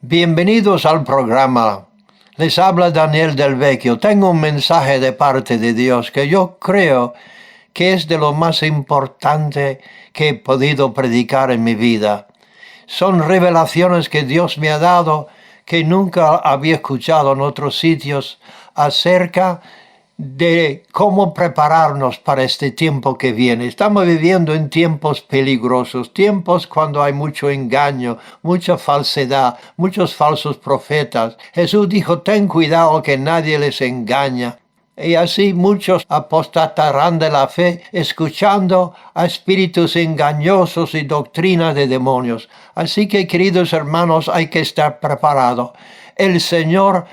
Bienvenidos al programa. Les habla Daniel Del Vecchio. Tengo un mensaje de parte de Dios que yo creo que es de lo más importante que he podido predicar en mi vida. Son revelaciones que Dios me ha dado que nunca había escuchado en otros sitios acerca de cómo prepararnos para este tiempo que viene. Estamos viviendo en tiempos peligrosos, tiempos cuando hay mucho engaño, mucha falsedad, muchos falsos profetas. Jesús dijo, ten cuidado que nadie les engaña. Y así muchos apostatarán de la fe, escuchando a espíritus engañosos y doctrinas de demonios. Así que, queridos hermanos, hay que estar preparados. El Señor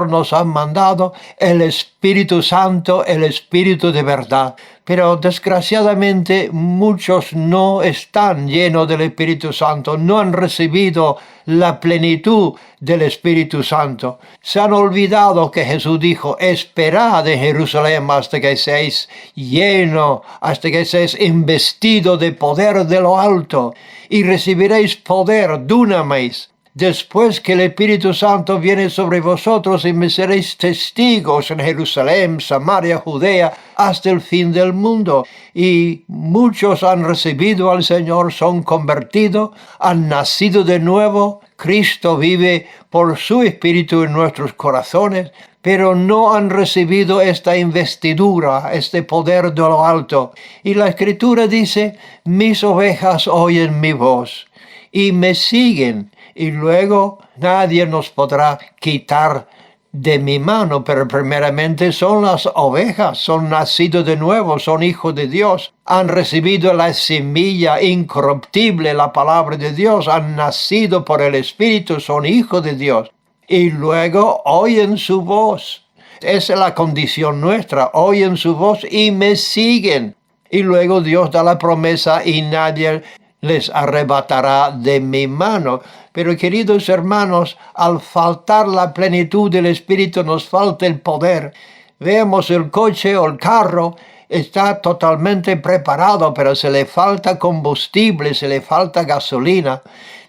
nos ha mandado el Espíritu Santo, el Espíritu de verdad. Pero desgraciadamente muchos no están llenos del Espíritu Santo, no han recibido la plenitud del Espíritu Santo. Se han olvidado que Jesús dijo, esperad en Jerusalén hasta que seáis llenos, hasta que seáis investidos de poder de lo alto y recibiréis poder, dunamis. Después que el Espíritu Santo viene sobre vosotros y me seréis testigos en Jerusalén, Samaria, Judea, hasta el fin del mundo. Y muchos han recibido al Señor, son convertidos, han nacido de nuevo. Cristo vive por su Espíritu en nuestros corazones, pero no han recibido esta investidura, este poder de lo alto. Y la Escritura dice, mis ovejas oyen mi voz y me siguen. Y luego nadie nos podrá quitar de mi mano, pero primeramente son las ovejas, son nacidos de nuevo, son hijos de Dios, han recibido la semilla incorruptible, la palabra de Dios, han nacido por el Espíritu, son hijos de Dios. Y luego oyen su voz. Esa es la condición nuestra, oyen su voz y me siguen. Y luego Dios da la promesa y nadie les arrebatará de mi mano. Pero queridos hermanos, al faltar la plenitud del Espíritu nos falta el poder. Vemos el coche o el carro, está totalmente preparado, pero se le falta combustible, se le falta gasolina,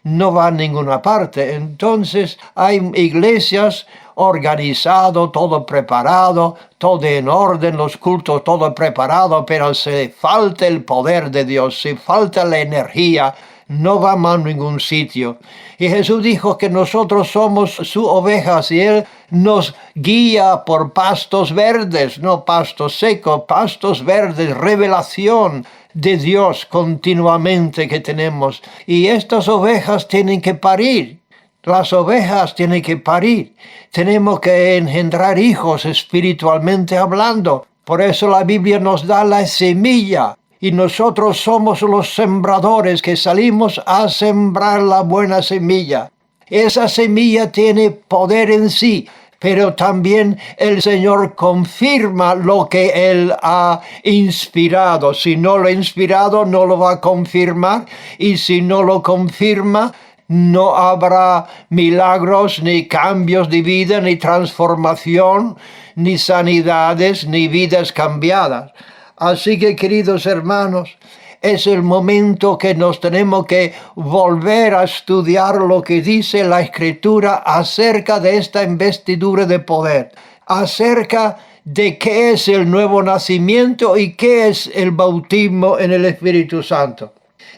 no va a ninguna parte. Entonces hay iglesias organizado, todo preparado, todo en orden, los cultos, todo preparado, pero se falta el poder de Dios, se falta la energía, no vamos a ningún sitio. Y Jesús dijo que nosotros somos sus ovejas y Él nos guía por pastos verdes, no pastos secos, pastos verdes, revelación de Dios continuamente que tenemos. Y estas ovejas tienen que parir. Las ovejas tienen que parir. Tenemos que engendrar hijos espiritualmente hablando. Por eso la Biblia nos da la semilla. Y nosotros somos los sembradores que salimos a sembrar la buena semilla. Esa semilla tiene poder en sí, pero también el Señor confirma lo que Él ha inspirado. Si no lo ha inspirado, no lo va a confirmar. Y si no lo confirma, no habrá milagros, ni cambios de vida, ni transformación, ni sanidades, ni vidas cambiadas. Así que, queridos hermanos, es el momento que nos tenemos que volver a estudiar lo que dice la Escritura acerca de esta investidura de poder, acerca de qué es el nuevo nacimiento y qué es el bautismo en el Espíritu Santo.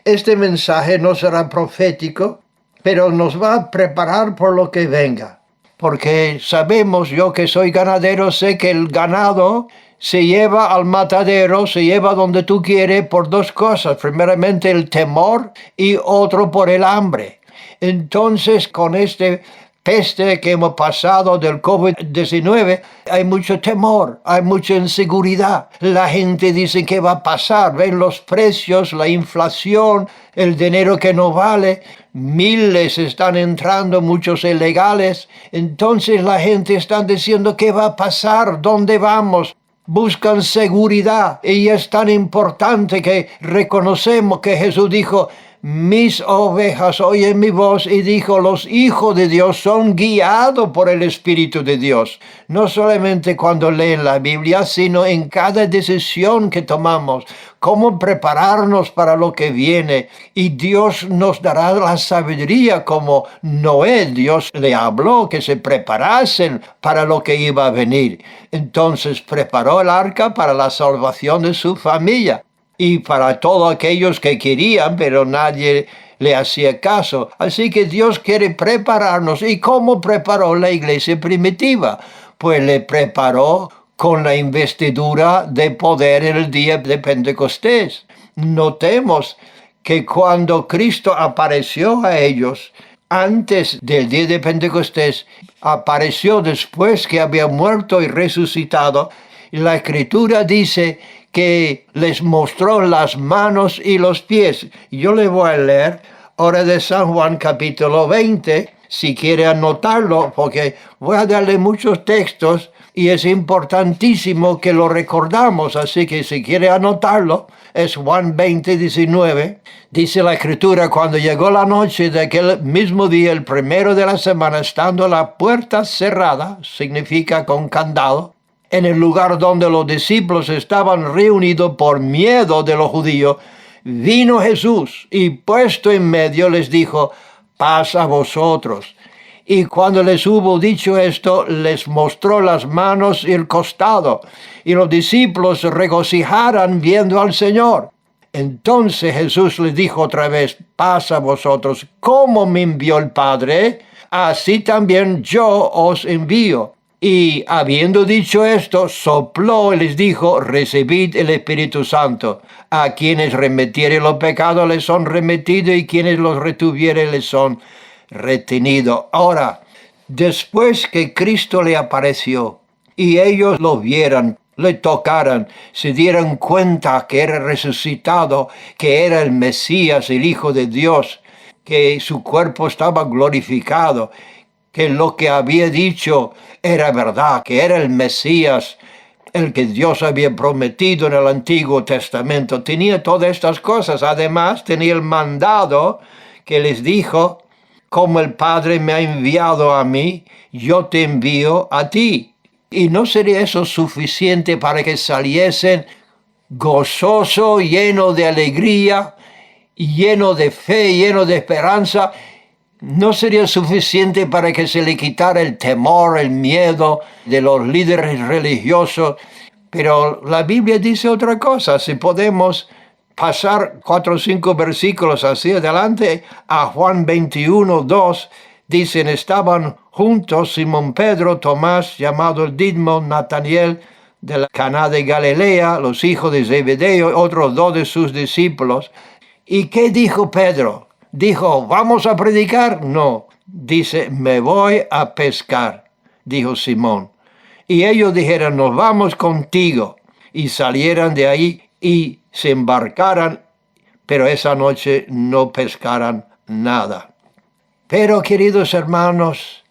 Este mensaje no será profético, pero nos va a preparar por lo que venga. Porque sabemos, yo que soy ganadero, sé que el ganado se lleva al matadero, se lleva donde tú quieres por dos cosas. Primeramente el temor y otro por el hambre. Entonces con este peste que hemos pasado del COVID-19, hay mucho temor, hay mucha inseguridad. La gente dice qué va a pasar, ven los precios, la inflación, el dinero que no vale, miles están entrando, muchos ilegales. Entonces la gente está diciendo qué va a pasar, dónde vamos. Buscan seguridad y es tan importante que reconocemos que Jesús dijo, mis ovejas oyen mi voz, y dijo, los hijos de Dios son guiados por el Espíritu de Dios. No solamente cuando leen la Biblia, sino en cada decisión que tomamos, cómo prepararnos para lo que viene. Y Dios nos dará la sabiduría, como Noé, Dios le habló que se preparasen para lo que iba a venir. Entonces preparó el arca para la salvación de su familia y para todos aquellos que querían, pero nadie le hacía caso. Así que Dios quiere prepararnos. ¿Y cómo preparó la iglesia primitiva? Pues le preparó con la investidura de poder en el día de Pentecostés. Notemos que cuando Cristo apareció a ellos, antes del día de Pentecostés, apareció después que había muerto y resucitado. Y la Escritura dice que les mostró las manos y los pies. Yo le voy a leer ahora de San Juan capítulo 20, si quiere anotarlo, porque voy a darle muchos textos y es importantísimo que lo recordamos. Así que si quiere anotarlo, es Juan 20, 19. Dice la Escritura, cuando llegó la noche de aquel mismo día, el primero de la semana, estando la puerta cerrada, significa con candado, en el lugar donde los discípulos estaban reunidos por miedo de los judíos, vino Jesús y puesto en medio les dijo, paz a vosotros. Y cuando les hubo dicho esto, les mostró las manos y el costado, y los discípulos se regocijaron viendo al Señor. Entonces Jesús les dijo otra vez, paz a vosotros, como me envió el Padre, así también yo os envío. Y habiendo dicho esto, sopló y les dijo, recibid el Espíritu Santo. A quienes remitieren los pecados les son remitidos, y quienes los retuvieren les son retenidos. Ahora, después que Cristo le apareció y ellos lo vieran, le tocaran, se dieran cuenta que era resucitado, que era el Mesías, el Hijo de Dios, que su cuerpo estaba glorificado, que lo que había dicho era verdad, que era el Mesías, el que Dios había prometido en el Antiguo Testamento. Tenía todas estas cosas. Además, tenía el mandado que les dijo, como el Padre me ha enviado a mí, yo te envío a ti. ¿Y no sería eso suficiente para que saliesen gozoso, lleno de alegría, lleno de fe, lleno de esperanza? ¿No sería suficiente para que se le quitara el temor, el miedo de los líderes religiosos? Pero la Biblia dice otra cosa. Si podemos pasar 4 o 5 versículos hacia adelante, a Juan 21, 2, dicen, estaban juntos Simón Pedro, Tomás, llamado el Didimo, Nataniel, de la Caná de Galilea, los hijos de Zebedeo, otros 2 de sus discípulos. ¿Y qué dijo Pedro? ¿Dijo, vamos a predicar? No. Dice, me voy a pescar, dijo Simón. Y ellos dijeron, nos vamos contigo. Y salieran de ahí y se embarcaran, pero esa noche no pescaran nada. Pero, queridos hermanos,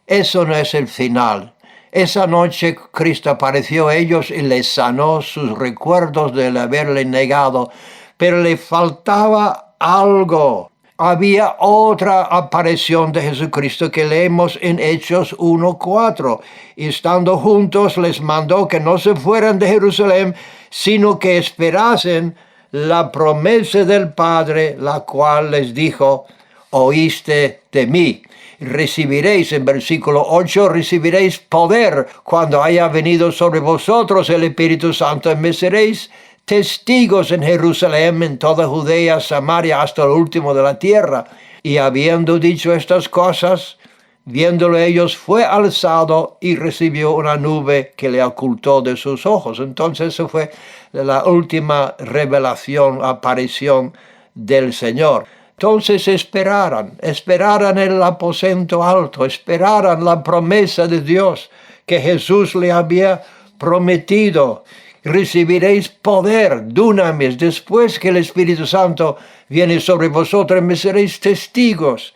eso no es el final. Esa noche Cristo apareció a ellos y les sanó sus recuerdos del haberle negado, pero le faltaba algo. Había otra aparición de Jesucristo que leemos en Hechos 1:4. Y estando juntos les mandó que no se fueran de Jerusalén, sino que esperasen la promesa del Padre, la cual les dijo, oíste de mí. Recibiréis, en versículo 8, recibiréis poder cuando haya venido sobre vosotros el Espíritu Santo, y me seréis testigos en Jerusalén, en toda Judea, Samaria, hasta el último de la tierra. Y habiendo dicho estas cosas, viéndolo ellos, fue alzado y recibió una nube que le ocultó de sus ojos. Entonces eso fue la última revelación, aparición del Señor. Entonces esperaran el aposento alto, esperaran la promesa de Dios que Jesús le había prometido. Recibiréis poder, dunamis, después que el Espíritu Santo viene sobre vosotros, me seréis testigos.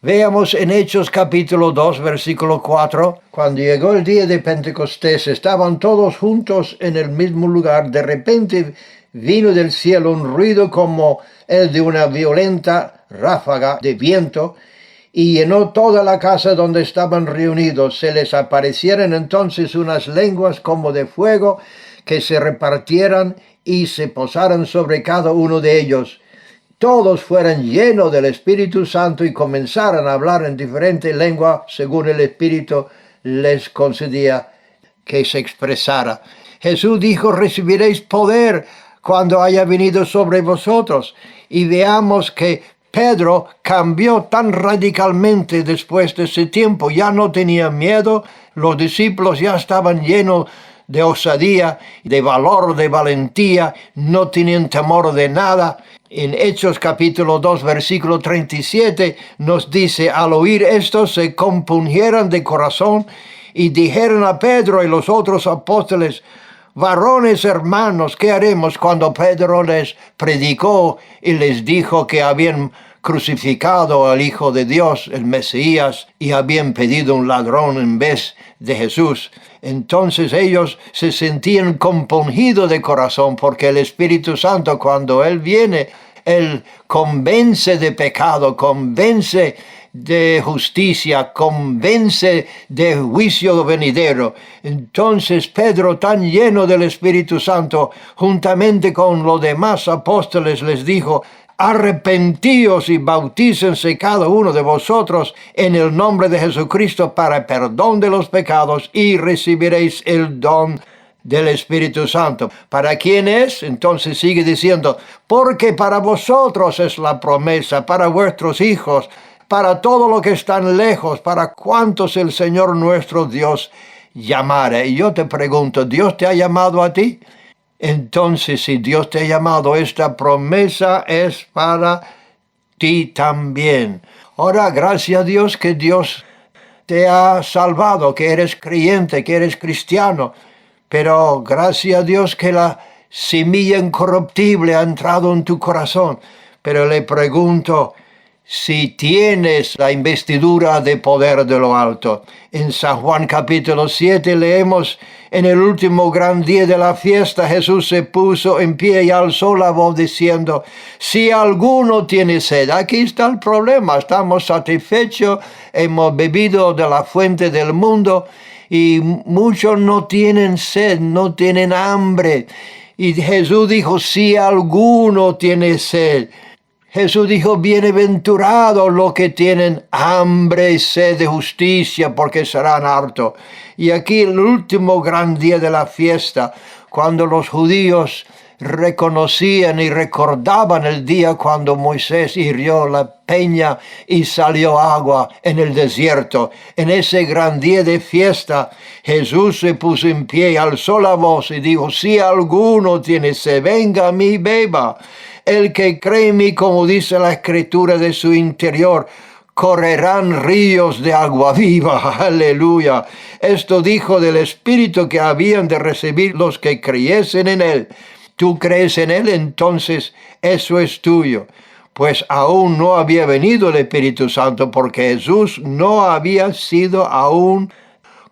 Veamos en Hechos capítulo 2, versículo 4. Cuando llegó el día de Pentecostés, estaban todos juntos en el mismo lugar. De repente vino del cielo un ruido como el de una violenta ráfaga de viento, y llenó toda la casa donde estaban reunidos. Se les aparecieron entonces unas lenguas como de fuego, que se repartieran y se posaran sobre cada uno de ellos. Todos fueron llenos del Espíritu Santo y comenzaron a hablar en diferentes lenguas según el Espíritu les concedía que se expresara. Jesús dijo: recibiréis poder cuando haya venido sobre vosotros. Y veamos que Pedro cambió tan radicalmente después de ese tiempo. Ya no tenía miedo, los discípulos ya estaban llenos de osadía, de valor, de valentía, no tenían temor de nada. En Hechos capítulo 2, versículo 37 nos dice: al oír esto se compungieron de corazón y dijeron a Pedro y los otros apóstoles: varones hermanos, ¿qué haremos? Cuando Pedro les predicó y les dijo que habían crucificado al Hijo de Dios, el Mesías, y habían pedido un ladrón en vez de Jesús. Entonces ellos se sentían compungidos de corazón, porque el Espíritu Santo, cuando Él viene, Él convence de pecado, convence de justicia, convence de juicio venidero. Entonces Pedro, tan lleno del Espíritu Santo, juntamente con los demás apóstoles, les dijo: arrepentíos y bautícense cada uno de vosotros en el nombre de Jesucristo para perdón de los pecados, y recibiréis el don del Espíritu Santo. ¿Para quién es? Entonces sigue diciendo: porque para vosotros es la promesa, para vuestros hijos, para todo lo que están lejos, para cuantos el Señor nuestro Dios llamare. Y yo te pregunto, ¿Dios te ha llamado a ti? Entonces, si Dios te ha llamado, esta promesa es para ti también. Ahora, gracias a Dios que Dios te ha salvado, que eres creyente, que eres cristiano. Pero gracias a Dios que la semilla incorruptible ha entrado en tu corazón. Pero le pregunto, si tienes la investidura de poder de lo alto. En San Juan capítulo 7 leemos: en el último gran día de la fiesta, Jesús se puso en pie y alzó la voz diciendo: si alguno tiene sed. Aquí está el problema: estamos satisfechos, hemos bebido de la fuente del mundo y muchos no tienen sed, no tienen hambre. Y Jesús dijo: si alguno tiene sed. Jesús dijo: bienaventurados los que tienen hambre y sed de justicia, porque serán hartos. Y aquí el último gran día de la fiesta, cuando los judíos reconocían y recordaban el día cuando Moisés hirió la peña y salió agua en el desierto. En ese gran día de fiesta, Jesús se puso en pie y alzó la voz y dijo: si alguno tiene sed, venga a mí y beba. El que cree en mí, como dice la Escritura, de su interior correrán ríos de agua viva. Aleluya. Esto dijo del Espíritu que habían de recibir los que creyesen en Él. ¿Tú crees en Él? Entonces eso es tuyo. Pues aún no había venido el Espíritu Santo, porque Jesús no había sido aún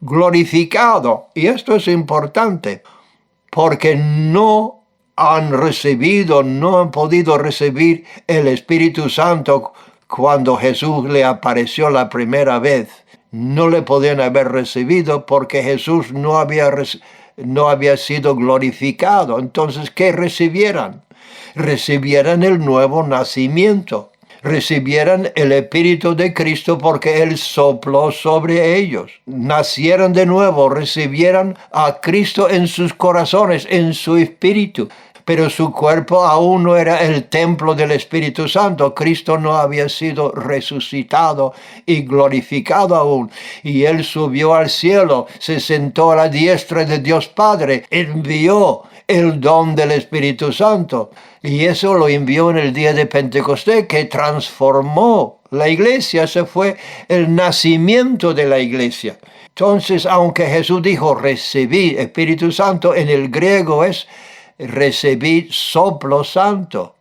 glorificado. Y esto es importante, porque no han recibido, no han podido recibir el Espíritu Santo cuando Jesús le apareció la primera vez. No le podían haber recibido porque Jesús no había sido glorificado. Entonces, ¿qué recibieran? Recibieran el nuevo nacimiento. Recibieran el Espíritu de Cristo, porque Él sopló sobre ellos. Nacieran de nuevo, recibieran a Cristo en sus corazones, en su espíritu. Pero su cuerpo aún no era el templo del Espíritu Santo. Cristo no había sido resucitado y glorificado aún. Y Él subió al cielo, se sentó a la diestra de Dios Padre, envió el don del Espíritu Santo. Y eso lo envió en el día de Pentecostés, que transformó la iglesia. Ese fue el nacimiento de la iglesia. Entonces, aunque Jesús dijo recibí Espíritu Santo, en el griego es recibí soplo santo.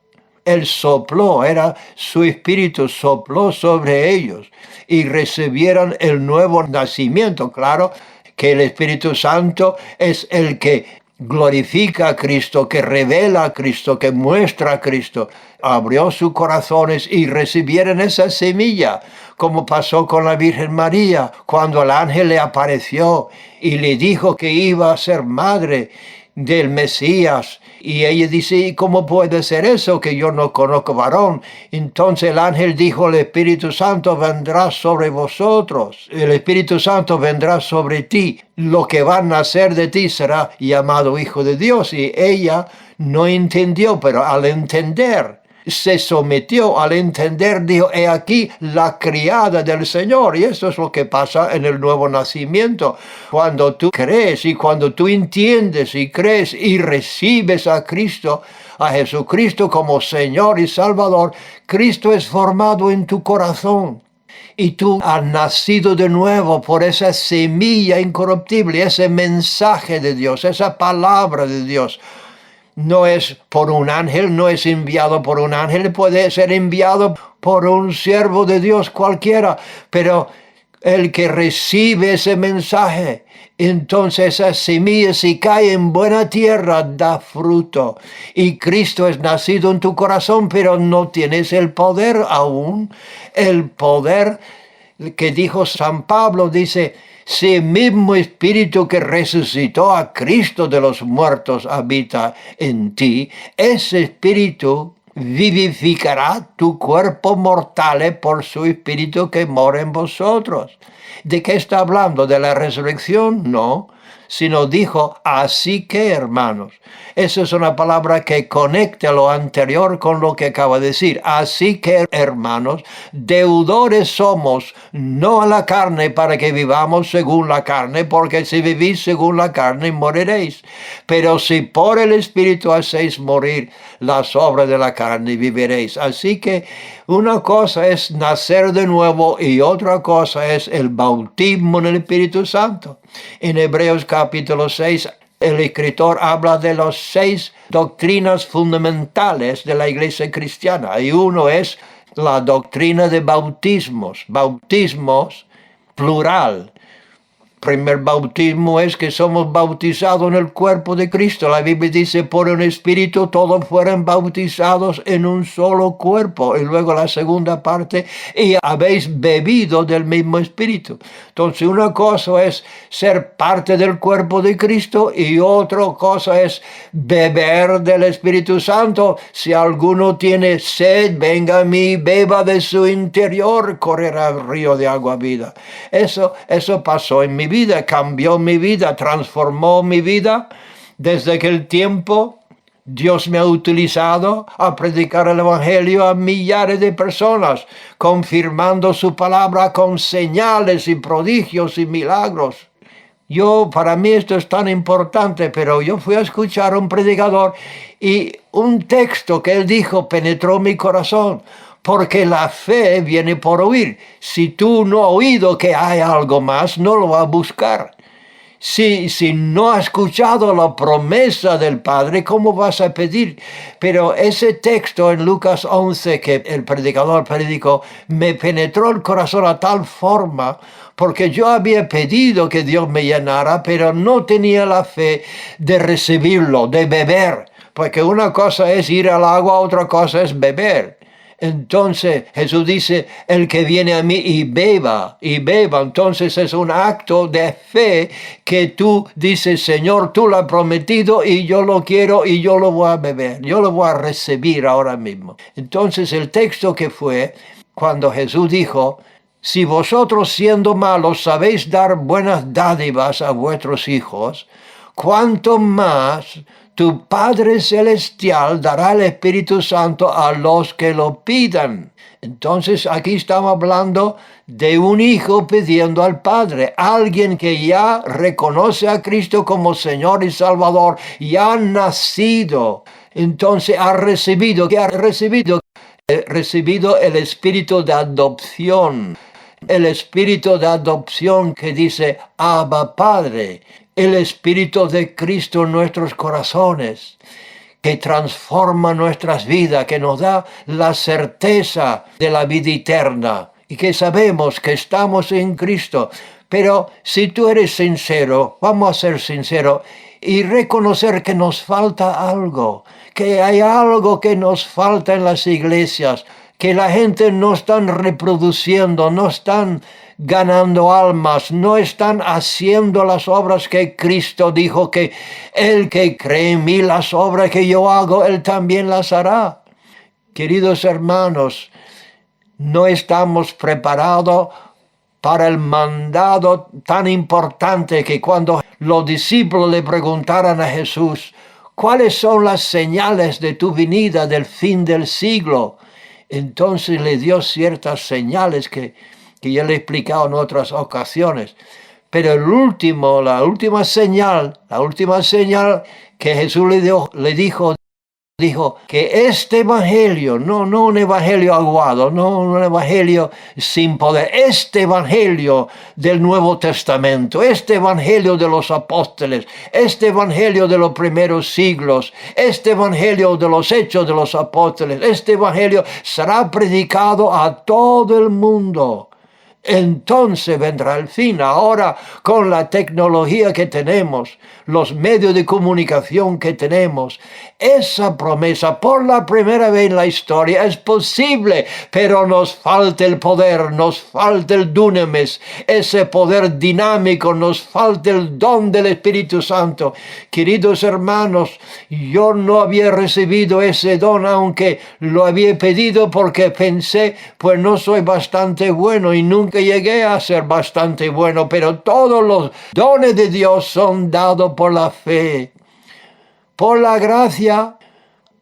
Él sopló, era su espíritu, sopló sobre ellos y recibieron el nuevo nacimiento. Claro que el Espíritu Santo es el que glorifica a Cristo, que revela a Cristo, que muestra a Cristo, abrió sus corazones y recibieron esa semilla, como pasó con la Virgen María, cuando el ángel le apareció y le dijo que iba a ser madre del Mesías. Y ella dice, ¿y cómo puede ser eso, que yo no conozco varón? Entonces el ángel dijo, el Espíritu Santo vendrá sobre vosotros, el Espíritu Santo vendrá sobre ti, lo que va a nacer de ti será llamado Hijo de Dios. Y ella no entendió, pero al entender, se sometió. Al entender, dijo, he aquí la criada del Señor. Y eso es lo que pasa en el nuevo nacimiento. Cuando tú crees y cuando tú entiendes y crees y recibes a Cristo, a Jesucristo como Señor y Salvador, Cristo es formado en tu corazón. Y tú has nacido de nuevo por esa semilla incorruptible, ese mensaje de Dios, esa palabra de Dios. No es por un ángel, no es enviado por un ángel, puede ser enviado por un siervo de Dios cualquiera, pero el que recibe ese mensaje, entonces esa semilla, si cae en buena tierra, da fruto. Y Cristo es nacido en tu corazón, pero no tienes el poder aún. El poder que dijo San Pablo, dice, si el mismo Espíritu que resucitó a Cristo de los muertos habita en ti, ese Espíritu vivificará tu cuerpo mortal por su Espíritu que mora en vosotros. ¿De qué está hablando? ¿De la resurrección? No, sino dijo, así que hermanos. Esa es una palabra que conecta lo anterior con lo que acaba de decir. Así que hermanos, deudores somos, no a la carne para que vivamos según la carne, porque si vivís según la carne moriréis. Pero si por el Espíritu hacéis morir las obras de la carne, viviréis. Así que una cosa es nacer de nuevo y otra cosa es el bautismo en el Espíritu Santo. En Hebreos capítulo 6, el escritor habla de las 6 doctrinas fundamentales de la iglesia cristiana. Y uno es la doctrina de bautismos. Bautismos, plural. Primer bautismo es que somos bautizados en el cuerpo de Cristo. La Biblia dice, por un espíritu todos fueron bautizados en un solo cuerpo. Y luego la segunda parte, y habéis bebido del mismo espíritu. Entonces una cosa es ser parte del cuerpo de Cristo y otra cosa es beber del Espíritu Santo. Si alguno tiene sed, venga a mí, beba de su interior, correrá el río de agua vida. Eso pasó en mi vida, cambió mi vida, transformó mi vida. Desde aquel tiempo Dios me ha utilizado a predicar el Evangelio a millares de personas, confirmando su palabra con señales y prodigios y milagros. Para mí esto es tan importante, pero yo fui a escuchar a un predicador y un texto que él dijo penetró mi corazón. Porque la fe viene por oír. Si tú no has oído que hay algo más, no lo vas a buscar. Si no has escuchado la promesa del Padre, ¿cómo vas a pedir? Pero ese texto en Lucas 11 que el predicador predicó, me penetró el corazón a tal forma, porque yo había pedido que Dios me llenara, pero no tenía la fe de recibirlo, de beber. Porque una cosa es ir al agua, otra cosa es beber. Entonces Jesús dice, el que viene a mí y beba. Entonces es un acto de fe que tú dices, Señor, tú lo has prometido y yo lo quiero y yo lo voy a beber. Yo lo voy a recibir ahora mismo. Entonces el texto que fue cuando Jesús dijo, si vosotros siendo malos sabéis dar buenas dádivas a vuestros hijos, ¿cuánto más tu Padre Celestial dará el Espíritu Santo a los que lo pidan? Entonces aquí estamos hablando de un hijo pidiendo al Padre, alguien que ya reconoce a Cristo como Señor y Salvador, ya ha nacido, entonces ha recibido, ¿qué ha recibido? Ha recibido el Espíritu de adopción, el Espíritu de adopción que dice, Abba Padre, el Espíritu de Cristo en nuestros corazones, que transforma nuestras vidas, que nos da la certeza de la vida eterna y que sabemos que estamos en Cristo. Pero si tú eres sincero, vamos a ser sinceros, y reconocer que nos falta algo, que hay algo que nos falta en las iglesias, que la gente no están reproduciendo, no están ganando almas, no están haciendo las obras que Cristo dijo que el que cree en mí, las obras que yo hago, él también las hará. Queridos hermanos, no estamos preparados para el mandado tan importante que cuando los discípulos le preguntaron a Jesús, ¿cuáles son las señales de tu venida, del fin del siglo? Entonces le dio ciertas señales que ya le he explicado en otras ocasiones. Pero la última señal que Jesús le dijo que este evangelio, no un evangelio aguado, no un evangelio sin poder, este evangelio del Nuevo Testamento, este evangelio de los apóstoles, este evangelio de los primeros siglos, este evangelio de los hechos de los apóstoles, este evangelio será predicado a todo el mundo. Entonces vendrá el fin. Ahora, con la tecnología que tenemos, los medios de comunicación que tenemos, esa promesa por la primera vez en la historia es posible, pero nos falta el poder, nos falta el dunamis, ese poder dinámico, nos falta el don del Espíritu Santo. Queridos hermanos, yo no había recibido ese don, aunque lo había pedido porque pensé, pues no soy bastante bueno y nunca llegué a ser bastante bueno, pero todos los dones de Dios son dados por la fe, por la gracia,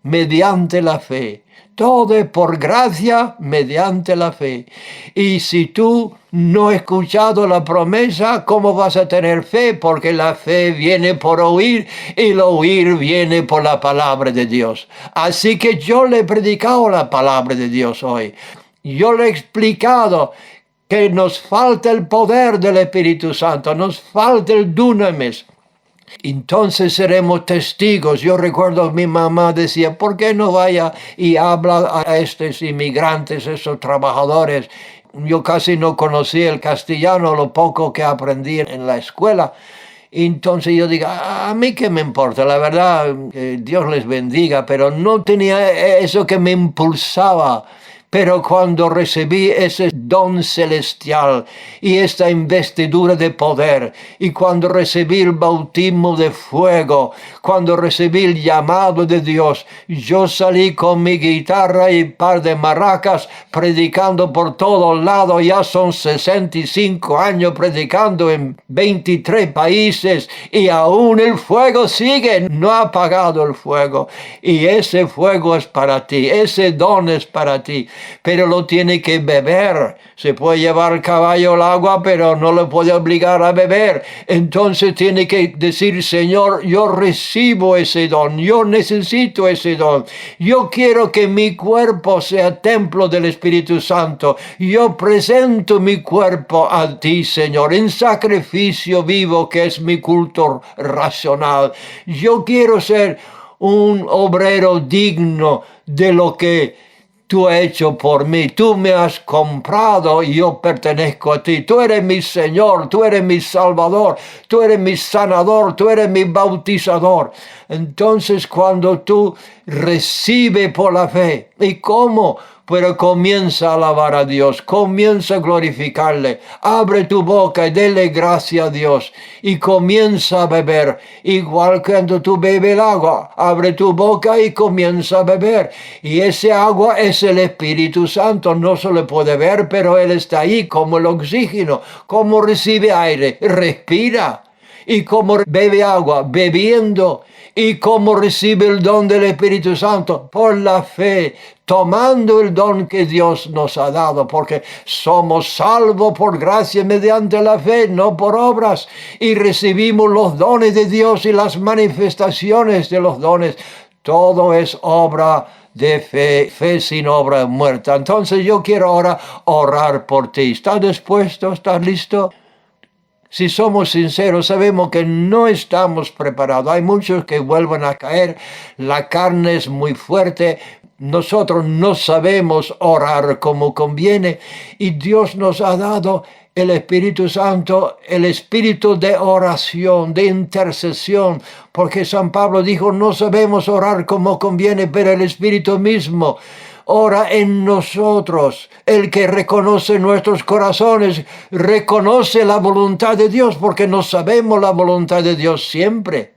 mediante la fe. Todo es por gracia, mediante la fe. Y si tú no has escuchado la promesa, ¿cómo vas a tener fe? Porque la fe viene por oír y el oír viene por la palabra de Dios. Así que yo le he predicado la palabra de Dios hoy. Yo le he explicado que nos falta el poder del Espíritu Santo, nos falta el dunamis. Entonces seremos testigos. Yo recuerdo mi mamá decía, ¿por qué no vaya y habla a estos inmigrantes, esos trabajadores? Yo casi no conocía el castellano, lo poco que aprendí en la escuela. Entonces yo digo, a mí qué me importa, la verdad, Dios les bendiga, pero no tenía eso que me impulsaba. Pero cuando recibí ese don celestial y esta investidura de poder, y cuando recibí el bautismo de fuego, cuando recibí el llamado de Dios, yo salí con mi guitarra y un par de maracas predicando por todos lados. Ya son 65 años predicando en 23 países y aún el fuego sigue, no ha apagado el fuego. Y ese fuego es para ti, ese don es para ti. Pero lo tiene que beber. Se puede llevar el caballo al agua, pero no lo puede obligar a beber. Entonces tiene que decir, Señor, yo recibo ese don, yo necesito ese don. Yo quiero que mi cuerpo sea templo del Espíritu Santo. Yo presento mi cuerpo a ti, Señor, en sacrificio vivo, que es mi culto racional. Yo quiero ser un obrero digno de lo que tú has hecho por mí. Tú me has comprado y yo pertenezco a ti. Tú eres mi Señor, tú eres mi Salvador, tú eres mi sanador, tú eres mi bautizador. Entonces cuando tú recibes por la fe, ¿y cómo? Pero comienza a alabar a Dios, comienza a glorificarle, abre tu boca y dele gracias a Dios y comienza a beber. Igual cuando tú bebes el agua, abre tu boca y comienza a beber. Y ese agua es el Espíritu Santo, no se le puede ver, pero Él está ahí como el oxígeno. ¿Cómo recibe aire? Respira. Y como bebe agua, bebiendo. Y cómo recibe el don del Espíritu Santo, por la fe, tomando el don que Dios nos ha dado, porque somos salvos por gracia mediante la fe, no por obras, y recibimos los dones de Dios y las manifestaciones de los dones. Todo es obra de fe, fe sin obra muerta. Entonces yo quiero ahora orar por ti. ¿Estás dispuesto? ¿Estás listo? Si somos sinceros, sabemos que no estamos preparados. Hay muchos que vuelven a caer. La carne es muy fuerte. Nosotros no sabemos orar como conviene. Y Dios nos ha dado el Espíritu Santo, el espíritu de oración, de intercesión, porque San Pablo dijo, no sabemos orar como conviene, pero el Espíritu mismo ora en nosotros. El que reconoce nuestros corazones, reconoce la voluntad de Dios, porque no sabemos la voluntad de Dios siempre.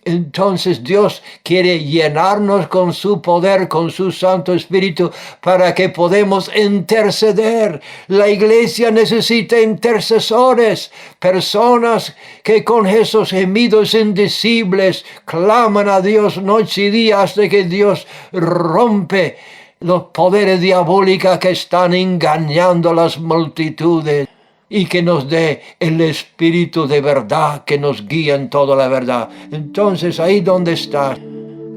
Entonces Dios quiere llenarnos con su poder, con su Santo Espíritu, para que podamos interceder. La iglesia necesita intercesores, personas que con esos gemidos indecibles claman a Dios noche y día hasta que Dios rompe los poderes diabólicos que están engañando a las multitudes. Y que nos dé el Espíritu de verdad que nos guía en toda la verdad. Entonces, ahí donde estás,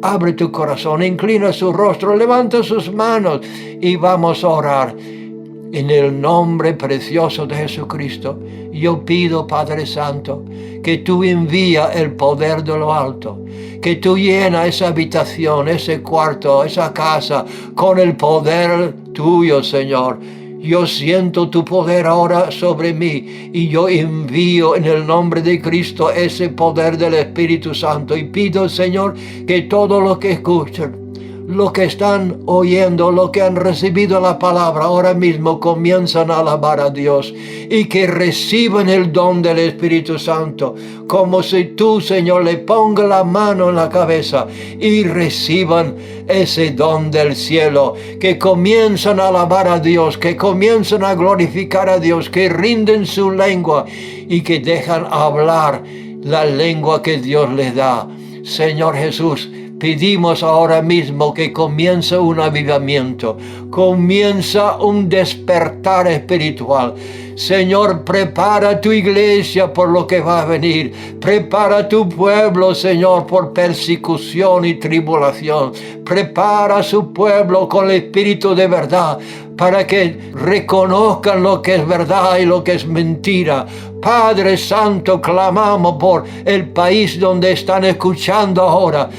abre tu corazón, inclina su rostro, levanta sus manos y vamos a orar. En el nombre precioso de Jesucristo, yo pido, Padre Santo, que tú envía el poder de lo alto, que tú llena esa habitación, ese cuarto, esa casa, con el poder tuyo, Señor. Yo siento tu poder ahora sobre mí y yo envío en el nombre de Cristo ese poder del Espíritu Santo y pido, Señor, que todos los que escuchan, los que están oyendo, los que han recibido la palabra ahora mismo comienzan a alabar a Dios y que reciban el don del Espíritu Santo, como si tú, Señor, le pongas la mano en la cabeza y reciban ese don del cielo, que comienzan a alabar a Dios, que comienzan a glorificar a Dios, que rinden su lengua y que dejan hablar la lengua que Dios les da. Señor Jesús, pedimos ahora mismo que comience un avivamiento, comienza un despertar espiritual. Señor, prepara tu iglesia por lo que va a venir. Prepara tu pueblo, Señor, por persecución y tribulación. Prepara a su pueblo con el espíritu de verdad para que reconozcan lo que es verdad y lo que es mentira. Padre Santo, clamamos por el país donde están escuchando ahora.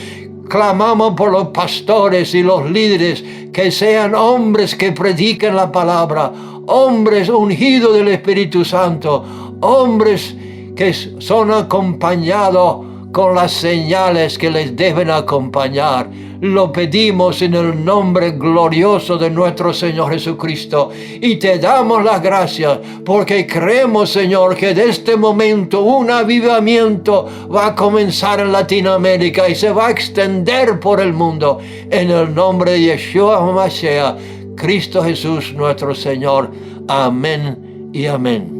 Clamamos por los pastores y los líderes, que sean hombres que prediquen la palabra, hombres ungidos del Espíritu Santo, hombres que son acompañados con las señales que les deben acompañar. Lo pedimos en el nombre glorioso de nuestro Señor Jesucristo y te damos las gracias porque creemos, Señor, que de este momento un avivamiento va a comenzar en Latinoamérica y se va a extender por el mundo. En el nombre de Yeshua HaMashiach, Cristo Jesús nuestro Señor. Amén y amén.